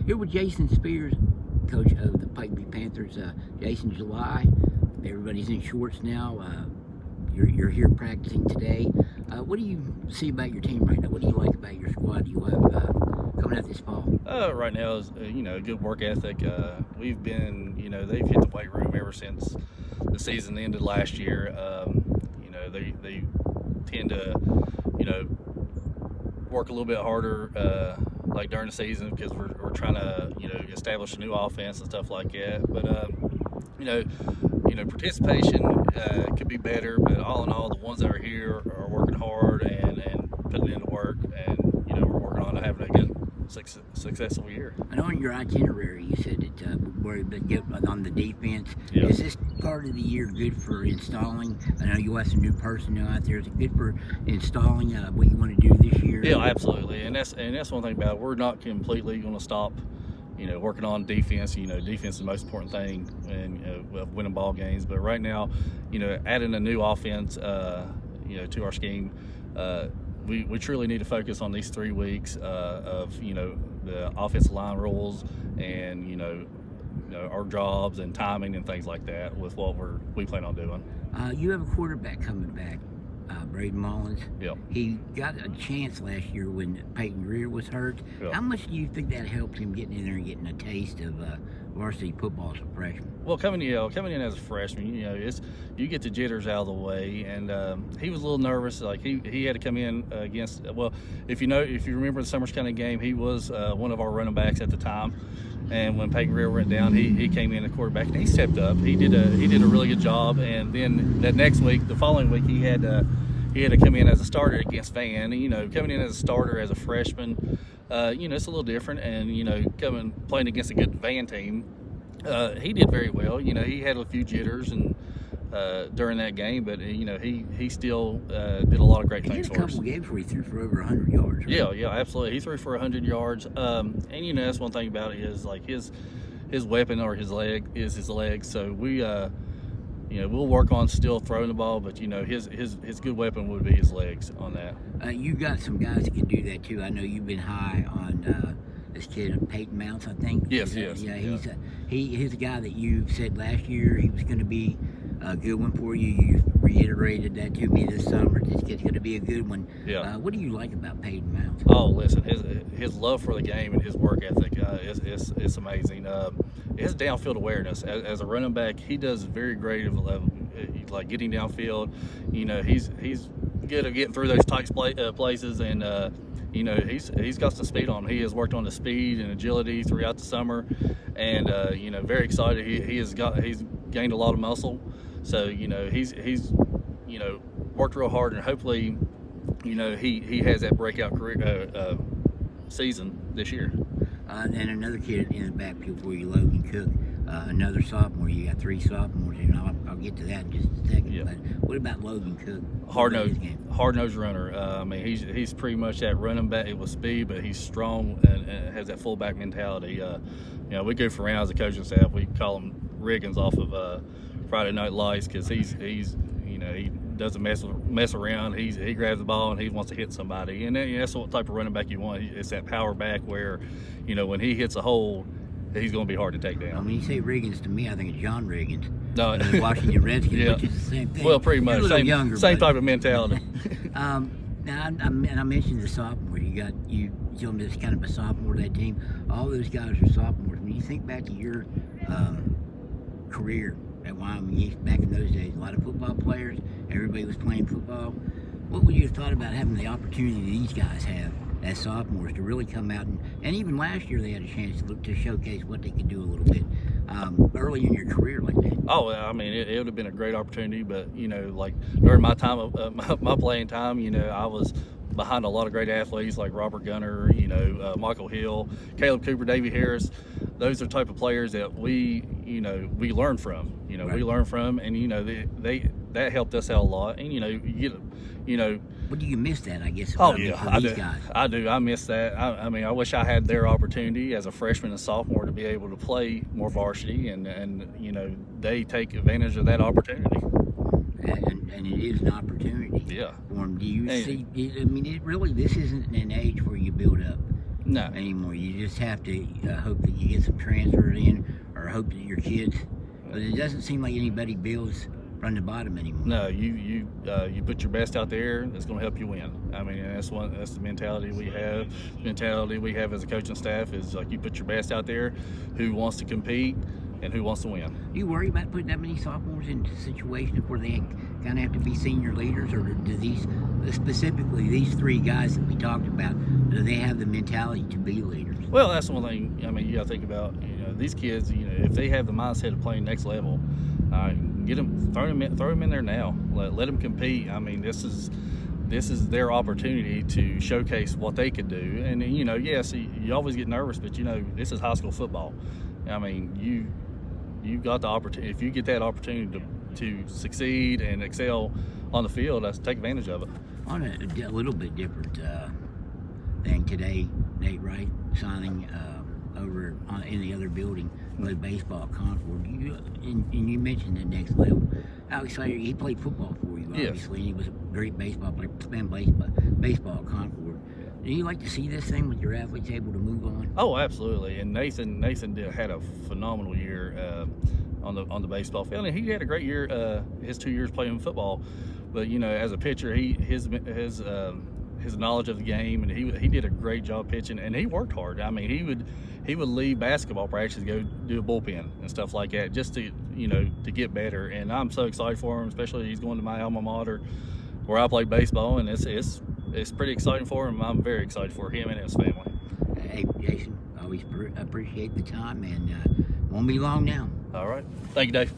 Here with Jason Spears, coach of the PikeView Panthers. Jason, July, everybody's in shorts now. You're here practicing today. What do you see about your team right now? What do you like about your squad you have coming out this fall? Right now is good work ethic. We've been they've hit the weight room ever since the season ended last year. They tend to work a little bit harder like during the season because we're trying to establish a new offense and stuff like that. But participation could be better, but all in all, the ones that are here are working hard and putting in the work, and we're working on having a good successful year. I know in your itinerary you said that we're on the defense. Yeah. Is this part of the year good for installing? I know you have some new personnel out there. Is it good for installing what you want to do this year? Yeah, absolutely. And that's one thing about it. We're not completely going to stop working on defense. Defense is the most important thing in winning ball games. But right now, adding a new offense, to our scheme, we truly need to focus on these 3 weeks of the offensive line rules and our jobs and timing and things like that with what we plan on doing. You have a quarterback coming back, Braiden Mullins. Yep. He got a chance last year when Peyton was hurt. Yep. How much do you think that helped him getting in there and getting a taste of varsity football as a freshman? Well, coming in as a freshman, you get the jitters out of the way, and he was a little nervous. Like he had to come in against. Well, if you remember the Summers County game, he was one of our running backs at the time. And when Peyton went down, he came in at quarterback and he stepped up. He did a really good job. And then that next week, the following week, he had to come in as a starter against Van. Coming in as a starter as a freshman, it's a little different. And playing against a good Van team, he did very well. He had a few jitters and during that game, but he still did a lot of great things for us. He had a couple games where he threw for over 100 yards. Right? Yeah, absolutely. He threw for 100 yards. And that's one thing about it is like his weapon or his leg is his legs. So we we'll work on still throwing the ball, but his good weapon would be his legs on that. You got some guys that can do that too. I know you've been high on this kid Peyton, I think. Yes. Yeah, he's a guy that you said last year he was going to be a good one for you. You reiterated that to me this summer. This kid's going to be a good one. Yeah. What do you like about Peyton Mounts? Oh, listen, his love for the game and his work ethic is amazing. His downfield awareness as a running back, he does very great of like getting downfield. He's good at getting through those tight places, and he's got some speed on him. He has worked on the speed and agility throughout the summer, and very excited. He's gained a lot of muscle. So he's worked real hard, and hopefully he has that breakout career season this year. And another kid in the backfield for you, Logan Cook, another sophomore. You got 3 sophomores, and I'll get to that in just a second. Yeah. But what about Logan Cook? Hard-nosed runner. He's pretty much that running back with speed, but he's strong and has that fullback mentality. We go for around as a coaching staff. We call him Riggins off of Friday Night Lights because he doesn't mess around. He grabs the ball and he wants to hit somebody, and that's what type of running back you want. It's that power back where when he hits a hole, he's going to be hard to take down. When you say Riggins, to me, I think it's John Riggins. No, the Washington Redskins, yeah. Which is the same thing. Well, pretty much same type of mentality. Now, I mentioned the sophomore. You told me this kind of a sophomore that team. All those guys are sophomores. When you think back to your career at Wyoming East back in those days, a lot of football players, everybody was playing football. What would you have thought about having the opportunity these guys have as sophomores to really come out and even last year they had a chance to showcase what they could do a little bit early in your career like that? Oh, it would have been a great opportunity, but like during my time of my playing time, I was behind a lot of great athletes like Robert Gunner, Michael Hill, Caleb Cooper, Davey Harris. Those are the type of players that we learn from. Right. We learn from, and that helped us out a lot. And But do you miss that? I guess. Oh yeah, I do. Guys? I do. I miss that. I wish I had their opportunity as a freshman and sophomore to be able to play more varsity, and they take advantage of that opportunity. And it is an opportunity. Yeah. For them. Do you see? This isn't an age where you build up. No. anymore. You just have to hope that you get some transfers in, or hope that your kids. But it doesn't seem like anybody builds from the bottom anymore. No, you put your best out there. That's going to help you win. I mean, that's the mentality we have. The mentality we have as a coaching staff is like you put your best out there. Who wants to compete and who wants to win? Do you worry about putting that many sophomores into situations where they kind of have to be senior leaders, or do these, specifically these three guys that we talked about, do they have the mentality to be leaders? Well, that's one thing. I mean, you got to think about. These kids. If they have the mindset of playing next level, get them, throw them in there now. Let them compete. I mean, this is their opportunity to showcase what they could do. And yes, you always get nervous, but this is high school football. I mean, you got the opportunity. If you get that opportunity to succeed and excel on the field, let's take advantage of it. On a little bit different thing today, Nate Wright signing over in the other building with baseball at Concord. And you mentioned the next level. How excited! He played football for you, obviously, Yes. and he was a great baseball player. Playing baseball at Concord. Do you like to see this thing with your athletes able to move on? Oh, absolutely. And Nathan had a phenomenal year on the baseball field. And he had a great year his 2 years playing football. But as a pitcher, his knowledge of the game, and he did a great job pitching, and he worked hard. I mean, he would leave basketball practice to go do a bullpen and stuff like that just to to get better. And I'm so excited for him, especially he's going to my alma mater where I played baseball, and it's pretty exciting for him. I'm very excited for him and his family. Hey, Jason, always appreciate the time, and won't be long now. All right. Thank you, Dave.